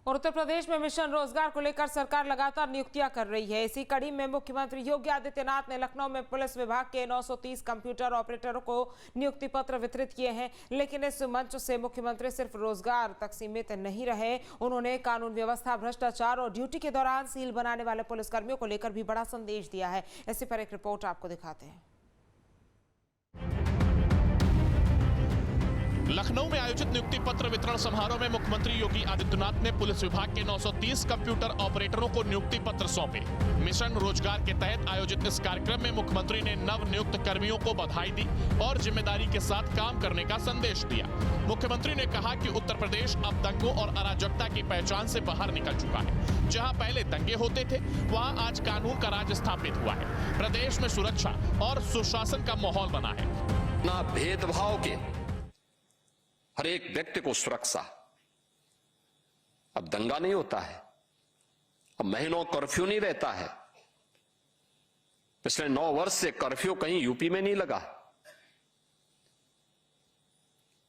और उत्तर प्रदेश में मिशन रोजगार को लेकर सरकार लगातार नियुक्तियां कर रही है। इसी कड़ी में मुख्यमंत्री योगी आदित्यनाथ ने लखनऊ में पुलिस विभाग के 930 कंप्यूटर ऑपरेटरों को नियुक्ति पत्र वितरित किए हैं। लेकिन इस मंच से मुख्यमंत्री सिर्फ रोजगार तक सीमित नहीं रहे, उन्होंने कानून व्यवस्था, भ्रष्टाचार और ड्यूटी के दौरान सील बनाने वाले पुलिसकर्मियों को लेकर भी बड़ा संदेश दिया है। इसी पर एक रिपोर्ट आपको दिखाते हैं। लखनऊ में आयोजित नियुक्ति पत्र वितरण समारोह में मुख्यमंत्री योगी आदित्यनाथ ने पुलिस विभाग के 930 कंप्यूटर ऑपरेटरों को नियुक्ति पत्र सौंपे। मिशन रोजगार के तहत आयोजित इस कार्यक्रम में मुख्यमंत्री ने नव नियुक्त कर्मियों को बधाई दी और जिम्मेदारी के साथ काम करने का संदेश दिया। मुख्यमंत्री ने कहा कि उत्तर प्रदेश अब दंगों और अराजकता की पहचान से बाहर निकल चुका है। जहाँ पहले दंगे होते थे, वहाँ आज कानून का राज स्थापित हुआ है। प्रदेश में सुरक्षा और सुशासन का माहौल बना है। ना भेदभाव के हर एक व्यक्ति को सुरक्षा। अब दंगा नहीं होता है, अब महीनों कर्फ्यू नहीं रहता है। पिछले 9 वर्ष से कर्फ्यू कहीं यूपी में नहीं लगा।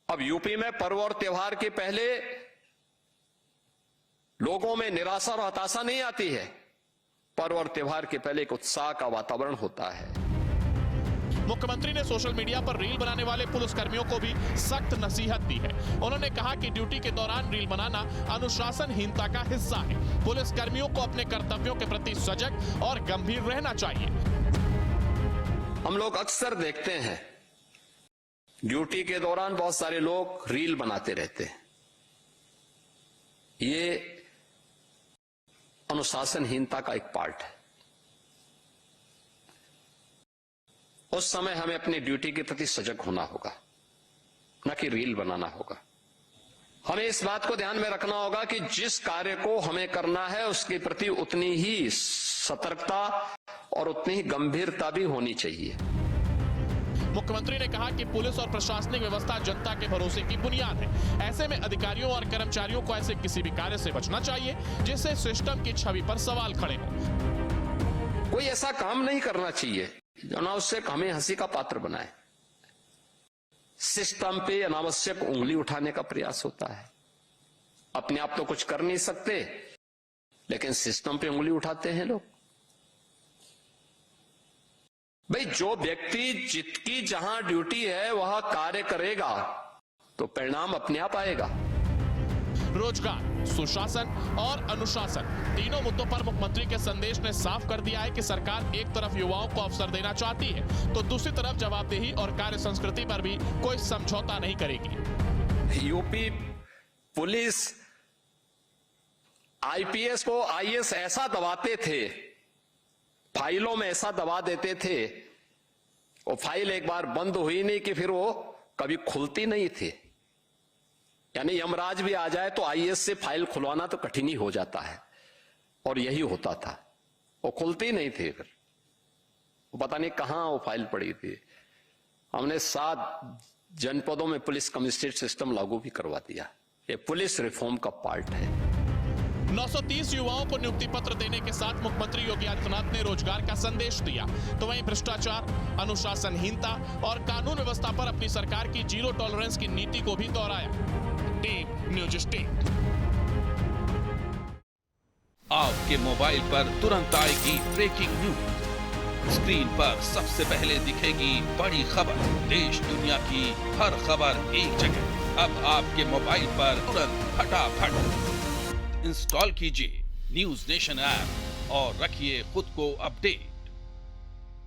अब यूपी में पर्व और त्योहार के पहले लोगों में निराशा और हताशा नहीं आती है। पर्व और त्योहार के पहले एक उत्साह का वातावरण होता है। मुख्यमंत्री ने सोशल मीडिया पर रील बनाने वाले पुलिसकर्मियों को भी सख्त नसीहत दी है। उन्होंने कहा कि ड्यूटी के दौरान रील बनाना अनुशासनहीनता का हिस्सा है। पुलिसकर्मियों को अपने कर्तव्यों के प्रति सजग और गंभीर रहना चाहिए। हम लोग अक्सर देखते हैं ड्यूटी के दौरान बहुत सारे लोग रील बनाते रहते हैं। ये अनुशासनहीनता का एक पार्ट है। उस समय हमें अपनी ड्यूटी के प्रति सजग होना होगा, न कि रील बनाना होगा। हमें इस बात को ध्यान में रखना होगा कि जिस कार्य को हमें करना है उसके प्रति उतनी ही सतर्कता और उतनी ही गंभीरता भी होनी चाहिए। मुख्यमंत्री ने कहा कि पुलिस और प्रशासनिक व्यवस्था जनता के भरोसे की बुनियाद है। ऐसे में अधिकारियों और कर्मचारियों को ऐसे किसी भी कार्य से बचना चाहिए जिससे सिस्टम की छवि पर सवाल खड़े हों। कोई ऐसा काम नहीं करना चाहिए जो अनावश्यक हमें हंसी का पात्र बनाए। सिस्टम पे अनावश्यक उंगली उठाने का प्रयास होता है। अपने आप तो कुछ कर नहीं सकते, लेकिन सिस्टम पे उंगली उठाते हैं लोग। भाई, जो व्यक्ति जिसकी जहां ड्यूटी है वहां कार्य करेगा तो परिणाम अपने आप आएगा। रोजगार, सुशासन और अनुशासन, तीनों मुद्दों पर मुख्यमंत्री के संदेश ने साफ कर दिया है कि सरकार एक तरफ युवाओं को अवसर देना चाहती है तो दूसरी तरफ जवाबदेही और कार्य संस्कृति पर भी कोई समझौता नहीं करेगी। यूपी पुलिस आईपीएस को आईएएस ऐसा दबाते थे, फाइलों में ऐसा दबा देते थे, वो फाइल एक बार बंद हुई नहीं कि फिर वो कभी खुलती नहीं थी। यानी यमराज भी आ जाए तो आईएएस से फाइल खुलवाना तो कठिन ही हो जाता है, और यही होता था। वो खुलती नहीं थी, फिर वो पता नहीं कहां वो फाइल पड़ी थी। हमने 7 जनपदों में पुलिस कमिश्नरेट सिस्टम लागू भी करवा दिया। ये पुलिस रिफॉर्म का पार्ट है। 930 युवाओं को नियुक्ति पत्र देने के साथ मुख्यमंत्री योगी आदित्यनाथ ने रोजगार का संदेश दिया, तो वहीं भ्रष्टाचार, अनुशासनहीनता और कानून व्यवस्था पर अपनी सरकार की जीरो टॉलरेंस की नीति को भी दोहराया। Team news state. आपके मोबाइल पर तुरंत आएगी ब्रेकिंग न्यूज। स्क्रीन पर सबसे पहले दिखेगी बड़ी खबर। देश दुनिया की हर खबर एक जगह। अब आपके मोबाइल पर तुरंत फटाफट इंस्टॉल कीजिए न्यूज नेशन ऐप और रखिए खुद को अपडेट।